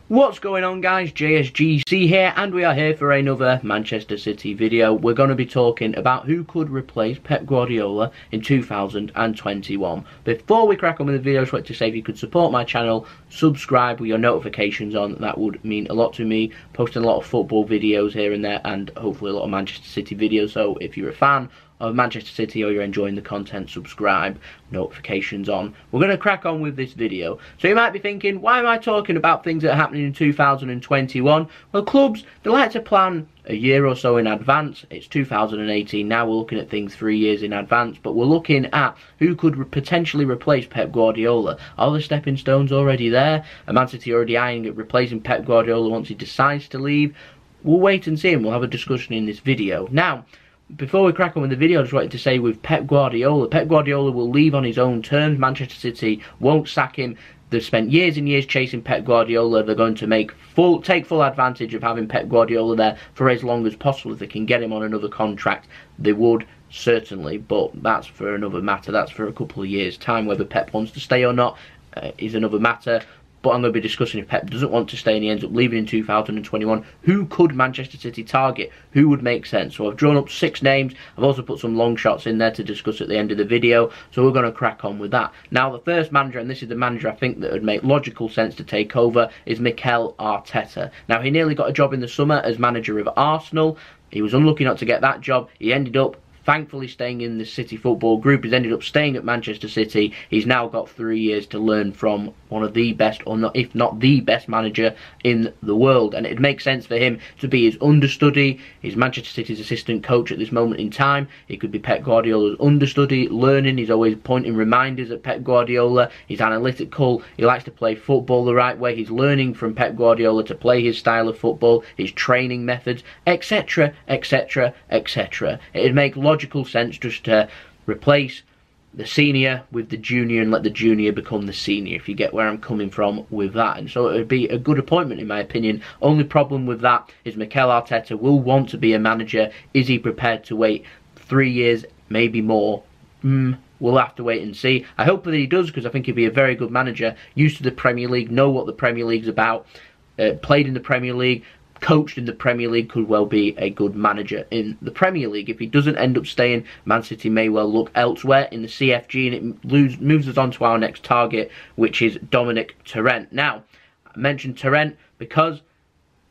What's going on, guys? JSGC here, and we are here for another Manchester City video. We're going to be talking about who could replace Pep Guardiola in 2021. Before we crack on with the video, I just want to say if you could support my channel, subscribe with your notifications on, that would mean a lot to me. Posting a lot of football videos here and there, and hopefully a lot of Manchester City videos, so if you're a fan of Manchester City or you're enjoying the content, subscribe, notifications on. We're going to crack on with this video. So you might be thinking, why am I talking about things that are happening in 2021? Well, clubs, they like to plan a year or so in advance. It's 2018 now, we're looking at things 3 years in advance, but we're looking at who could potentially replace Pep Guardiola. Are the stepping stones already there? Are Man City already eyeing at replacing Pep Guardiola once he decides to leave? We'll wait and see, and we'll have a discussion in this video. Now, before we crack on with the video, I just wanted to say with Pep Guardiola will leave on his own terms. Manchester City won't sack him. They've spent years and years chasing Pep Guardiola. They're going to take full advantage of having Pep Guardiola there for as long as possible. If they can get him on another contract, they would, certainly, but that's for another matter. That's for a couple of years' time. Whether Pep wants to stay or not is another matter. But I'm going to be discussing if Pep doesn't want to stay and he ends up leaving in 2021, who could Manchester City target? Who would make sense? So I've drawn up 6 names. I've also put some long shots in there to discuss at the end of the video. So we're going to crack on with that. Now, the first manager, and this is the manager I think that would make logical sense to take over, is Mikel Arteta. Now, he nearly got a job in the summer as manager of Arsenal. He was unlucky not to get that job. He ended up thankfully staying in the City football group. He's ended up staying at Manchester City. He's now got 3 years to learn from one of the best, or not, if not the best manager in the world. And it makes sense for him to be his understudy. He's Manchester City's assistant coach at this moment in time. He could be Pep Guardiola's understudy, learning. He's always pointing reminders at Pep Guardiola. He's analytical. He likes to play football the right way. He's learning from Pep Guardiola to play his style of football, his training methods, etc, etc, etc. It'd make logical sense just to replace the senior with the junior and let the junior become the senior, if you get where I'm coming from with that. And so it would be a good appointment in my opinion. Only problem with that is Mikel Arteta will want to be a manager. Is he prepared to wait 3 years, maybe more? We'll have to wait and see. I hope that he does, because I think he'd be a very good manager, used to the Premier League, know what the Premier League's about, played in the Premier League, coached in the Premier League, could well be a good manager in the Premier League. If he doesn't end up staying, Man City may well look elsewhere in the CFG, and it moves us on to our next target, which is Dominic Torrent. Now, I mentioned Torrent because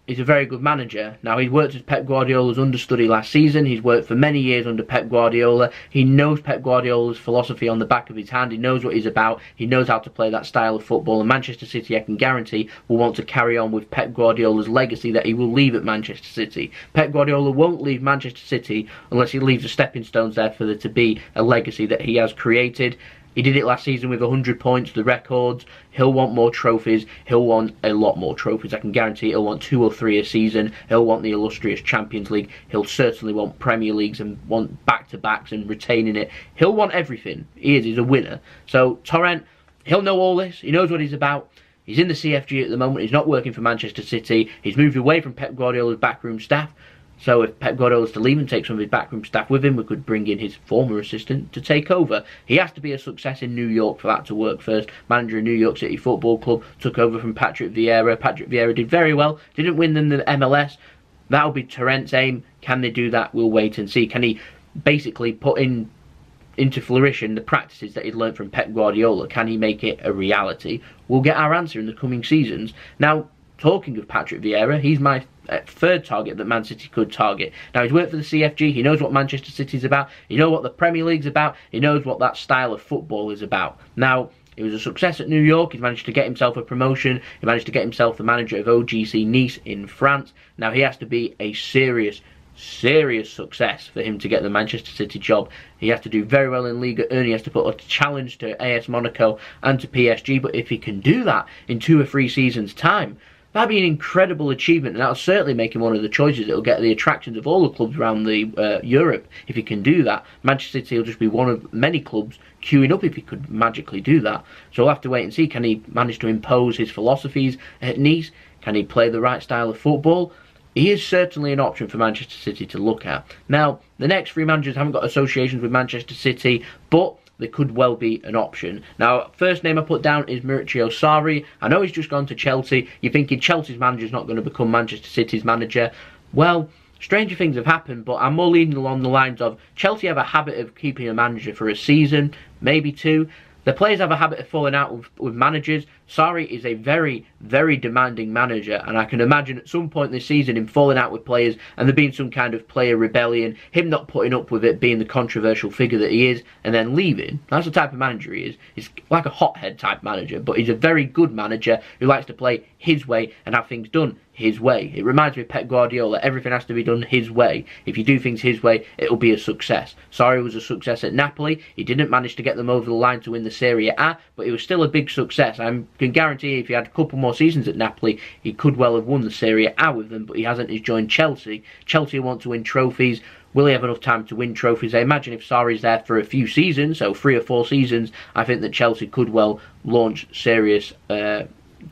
he's a very good manager. Now, he worked as Pep Guardiola's understudy last season. He's worked for many years under Pep Guardiola. He knows Pep Guardiola's philosophy on the back of his hand. He knows what he's about. He knows how to play that style of football. And Manchester City, I can guarantee, will want to carry on with Pep Guardiola's legacy that he will leave at Manchester City. Pep Guardiola won't leave Manchester City unless he leaves the stepping stones there for there to be a legacy that he has created. He did it last season with 100 points, the records. He'll want more trophies. He'll want a lot more trophies. I can guarantee he'll want 2 or 3 a season. He'll want the illustrious Champions League. He'll certainly want Premier Leagues and want back-to-backs and retaining it. He'll want everything. He's a winner. So Torrent, he'll know all this. He knows what he's about. He's in the CFG at the moment. He's not working for Manchester City. He's moved away from Pep Guardiola's backroom staff. So if Pep Guardiola's to leave and take some of his backroom staff with him, we could bring in his former assistant to take over. He has to be a success in New York for that to work first. Manager of New York City Football Club, took over from Patrick Vieira. Patrick Vieira did very well, didn't win them the MLS. That'll be Torrent's aim. Can they do that? We'll wait and see. Can he basically put into flourishing the practices that he'd learned from Pep Guardiola? Can he make it a reality? We'll get our answer in the coming seasons. Now, talking of Patrick Vieira, he's my third target that Man City could target. Now, he's worked for the CFG. He knows what Manchester City's about. He knows what the Premier League's about. He knows what that style of football is about. Now, he was a success at New York. He's managed to get himself a promotion. He managed to get himself the manager of OGC Nice in France. Now, he has to be a serious success for him to get the Manchester City job. He has to do very well in Liga 1. He has to put a challenge to AS Monaco and to PSG. But if he can do that in 2 or 3 seasons' time, that'd be an incredible achievement, and that'll certainly make him one of the choices. It'll get the attractions of all the clubs around the Europe if he can do that. Manchester City will just be one of many clubs queuing up if he could magically do that. So we'll have to wait and see. Can he manage to impose his philosophies at Nice? Can he play the right style of football? He is certainly an option for Manchester City to look at. Now, the next 3 managers haven't got associations with Manchester City, but they could well be an option. Now, first name I put down is Maurizio Sarri. I know he's just gone to Chelsea. You're thinking Chelsea's manager's not going to become Manchester City's manager. Well, stranger things have happened, but I'm more leaning along the lines of Chelsea have a habit of keeping a manager for a season, maybe two. The players have a habit of falling out with managers. Sarri is a very, very demanding manager, and I can imagine at some point this season him falling out with players and there being some kind of player rebellion, him not putting up with it, being the controversial figure that he is, and then leaving. That's the type of manager he is. He's like a hothead type manager, but he's a very good manager who likes to play his way and have things done his way. It reminds me of Pep Guardiola. Everything has to be done his way. If you do things his way, it'll be a success. Sarri was a success at Napoli. He didn't manage to get them over the line to win the Serie A, but it was still a big success. I can guarantee if he had a couple more seasons at Napoli, he could well have won the Serie A with them, but he hasn't. He's joined Chelsea. Chelsea want to win trophies. Will he have enough time to win trophies? I imagine if Sarri's there for a few seasons, so 3 or 4 seasons, I think that Chelsea could well launch serious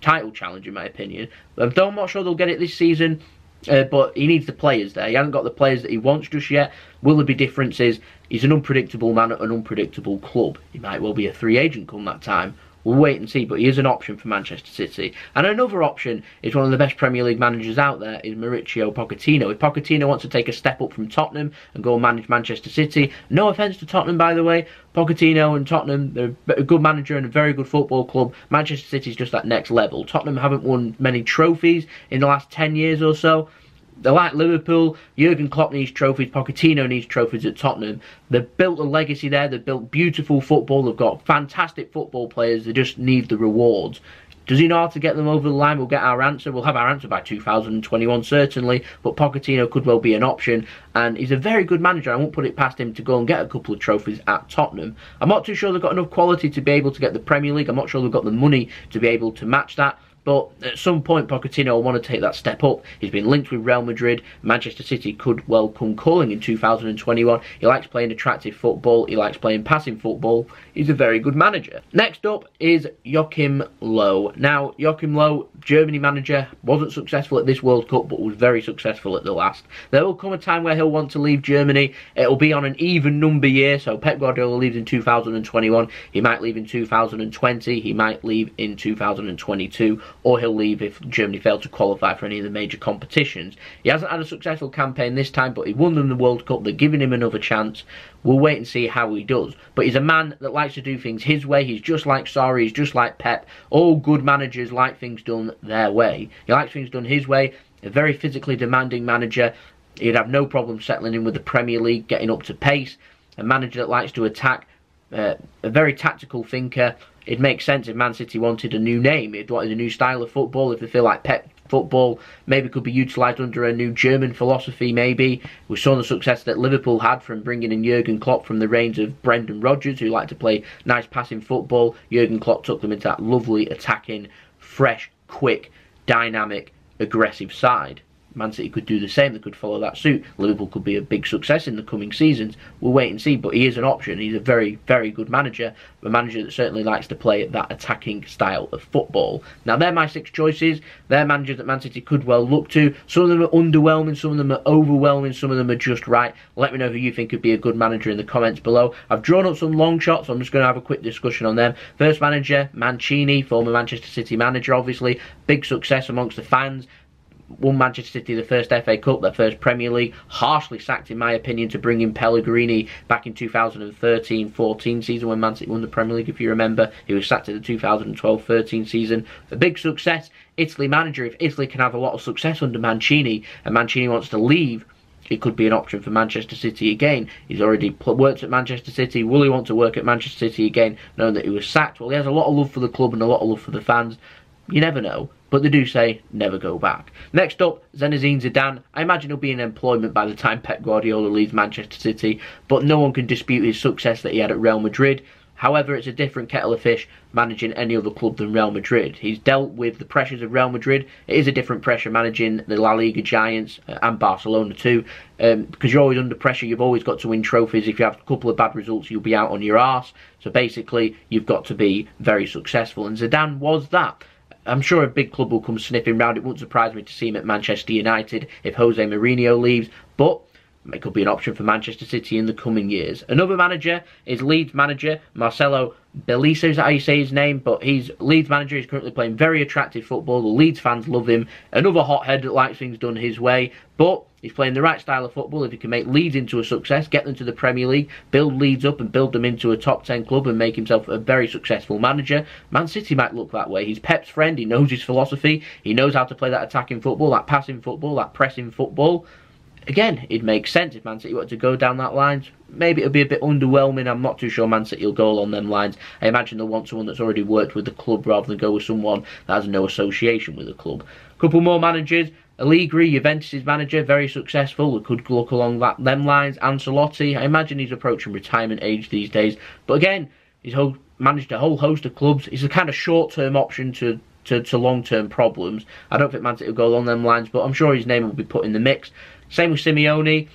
title challenge, in my opinion. I'm not sure they'll get it this season, but he needs the players there. He hasn't got the players that he wants just yet. Will there be differences? He's an unpredictable man at an unpredictable club. He might well be a free agent come that time. We'll wait and see, but he is an option for Manchester City. And another option is one of the best Premier League managers out there, is Mauricio Pochettino. If Pochettino wants to take a step up from Tottenham and go and manage Manchester City, no offence to Tottenham, by the way, Pochettino and Tottenham, they're a good manager and a very good football club. Manchester City's just that next level. Tottenham haven't won many trophies in the last 10 years or so. They're like Liverpool. Jurgen Klopp needs trophies. Pochettino needs trophies at Tottenham. They've built a legacy there. They've built beautiful football. They've got fantastic football players. They just need the rewards. Does he know how to get them over the line? We'll get our answer. We'll have our answer by 2021, certainly. But Pochettino could well be an option. And he's a very good manager. I won't put it past him to go and get a couple of trophies at Tottenham. I'm not too sure they've got enough quality to be able to get the Premier League. I'm not sure they've got the money to be able to match that. But at some point, Pochettino will want to take that step up. He's been linked with Real Madrid. Manchester City could well come calling in 2021. He likes playing attractive football. He likes playing passing football. He's a very good manager. Next up is Joachim Löw. Now, Joachim Löw, Germany manager, wasn't successful at this World Cup, but was very successful at the last. There will come a time where he'll want to leave Germany. It'll be on an even number year. So Pep Guardiola leaves in 2021. He might leave in 2020. He might leave in 2022. Or he'll leave if Germany failed to qualify for any of the major competitions. He hasn't had a successful campaign this time, but he won them the World Cup. They're giving him another chance. We'll wait and see how he does. But he's a man that likes to do things his way. He's just like Sarri. He's just like Pep. All good managers like things done their way. He likes things done his way. A very physically demanding manager. He'd have no problem settling in with the Premier League, getting up to pace. A manager that likes to attack. A very tactical thinker. It makes sense if Man City wanted a new name. It wanted a new style of football. If they feel like Pep football maybe could be utilised under a new German philosophy, maybe. We saw the success that Liverpool had from bringing in Jurgen Klopp from the reigns of Brendan Rodgers, who liked to play nice passing football. Jurgen Klopp took them into that lovely, attacking, fresh, quick, dynamic, aggressive side. Man City could do the same. They could follow that suit. Liverpool could be a big success in the coming seasons. We'll wait and see, but he is an option. He's a very, very good manager. A manager that certainly likes to play that attacking style of football. Now, they're my 6 choices. They're managers that Man City could well look to. Some of them are underwhelming. Some of them are overwhelming. Some of them are just right. Let me know who you think could be a good manager in the comments below. I've drawn up some long shots, so I'm just going to have a quick discussion on them. First manager, Mancini, former Manchester City manager, obviously. Big success amongst the fans. Won Manchester City the first FA Cup, their first Premier League. Harshly sacked, in my opinion, to bring in Pellegrini back in 2013-14 season when Man City won the Premier League, if you remember. He was sacked in the 2012-13 season. A big success. Italy manager. If Italy can have a lot of success under Mancini, and Mancini wants to leave, it could be an option for Manchester City again. He's already worked at Manchester City. Will he want to work at Manchester City again, knowing that he was sacked? Well, he has a lot of love for the club and a lot of love for the fans. You never know. But they do say, never go back. Next up, Zinedine Zidane. I imagine he'll be in employment by the time Pep Guardiola leaves Manchester City, but no one can dispute his success that he had at Real Madrid. However, it's a different kettle of fish managing any other club than Real Madrid. He's dealt with the pressures of Real Madrid. It is a different pressure managing the La Liga giants and Barcelona too. Because you're always under pressure, you've always got to win trophies. If you have a couple of bad results, you'll be out on your arse. So basically, you've got to be very successful. And Zidane was that. I'm sure a big club will come sniffing round. It wouldn't surprise me to see him at Manchester United if Jose Mourinho leaves. But It could be an option for Manchester City in the coming years. Another manager is Leeds manager Marcelo Bielsa, is that how you say his name? But he's Leeds manager. He's currently playing very attractive football. The Leeds fans love him. Another hothead that likes things done his way. But he's playing the right style of football. If he can make Leeds into a success, get them to the Premier League, build Leeds up and build them into a top 10 club and make himself a very successful manager, Man City might look that way. He's Pep's friend. He knows his philosophy. He knows how to play that attacking football, that passing football, that pressing football. Again, it makes sense if Man City wanted to go down that line. Maybe it'll be a bit underwhelming. I'm not too sure Man City will go along them lines. I imagine they'll want someone that's already worked with the club rather than go with someone that has no association with the club. Couple more managers. Allegri, Juventus' manager, very successful. It could look along them lines. Ancelotti, I imagine he's approaching retirement age these days. But again, he's managed a whole host of clubs. He's a kind of short-term option to long-term problems. I don't think Man City will go along them lines, but I'm sure his name will be put in the mix. Same with Simeone.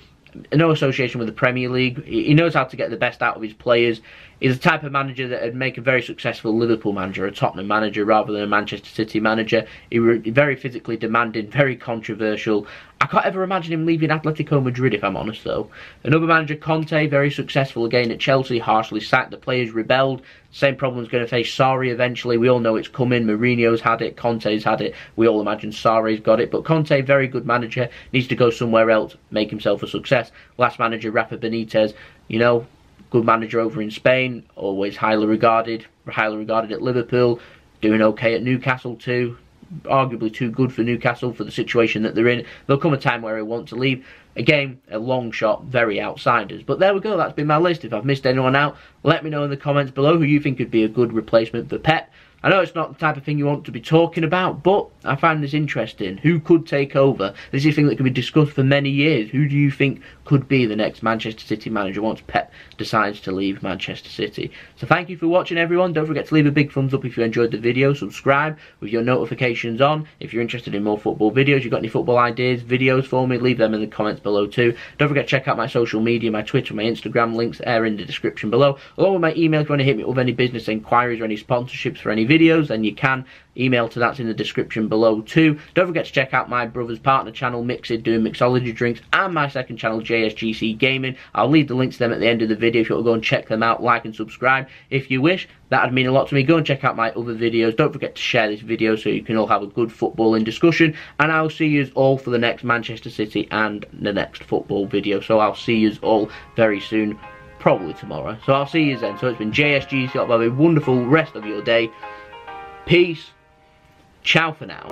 No association with the Premier League. He knows how to get the best out of his players. He's the type of manager that would make a very successful Liverpool manager, a Tottenham manager, rather than a Manchester City manager. He's very physically demanding, very controversial. I can't ever imagine him leaving Atletico Madrid, if I'm honest, though. Another manager, Conte, very successful again at Chelsea, harshly sacked. The players rebelled. Same problem's going to face Sarri eventually. We all know it's coming. Mourinho's had it. Conte's had it. We all imagine Sarri's got it. But Conte, very good manager, needs to go somewhere else, make himself a success. Last manager, Rafa Benitez, you know, good manager over in Spain, always highly regarded at Liverpool, doing okay at Newcastle too. Arguably too good for Newcastle for the situation that they're in. There'll come a time where he'll want to leave. Again, a long shot, very outsiders. But there we go, that's been my list. If I've missed anyone out, let me know in the comments below who you think could be a good replacement for Pep. I know it's not the type of thing you want to be talking about, but I find this interesting. Who could take over? This is a thing that could be discussed for many years. Who do you think could be the next Manchester City manager once Pep decides to leave Manchester City? So thank you for watching, everyone. Don't forget to leave a big thumbs up if you enjoyed the video. Subscribe with your notifications on. If you're interested in more football videos, you've got any football ideas, videos for me, leave them in the comments below too. Don't forget to check out my social media, my Twitter, my Instagram, links are in the description below. Along with my email, if you want to hit me up with any business inquiries or any sponsorships for any videos, then you can email to that's in the description below too. Don't forget to check out my brother's partner channel Mixed, doing mixology drinks, and my second channel JSGC Gaming. I'll leave the links to them at the end of the video if you want to go and check them out, like and subscribe if you wish. That would mean a lot to me. Go and check out my other videos. Don't forget to share this video so you can all have a good footballing discussion, and I'll see you all for the next Manchester City and the next football video. So I'll see you all very soon, probably tomorrow. So I'll see you then. So it's been JSGC. Have a wonderful rest of your day. Peace. Ciao for now.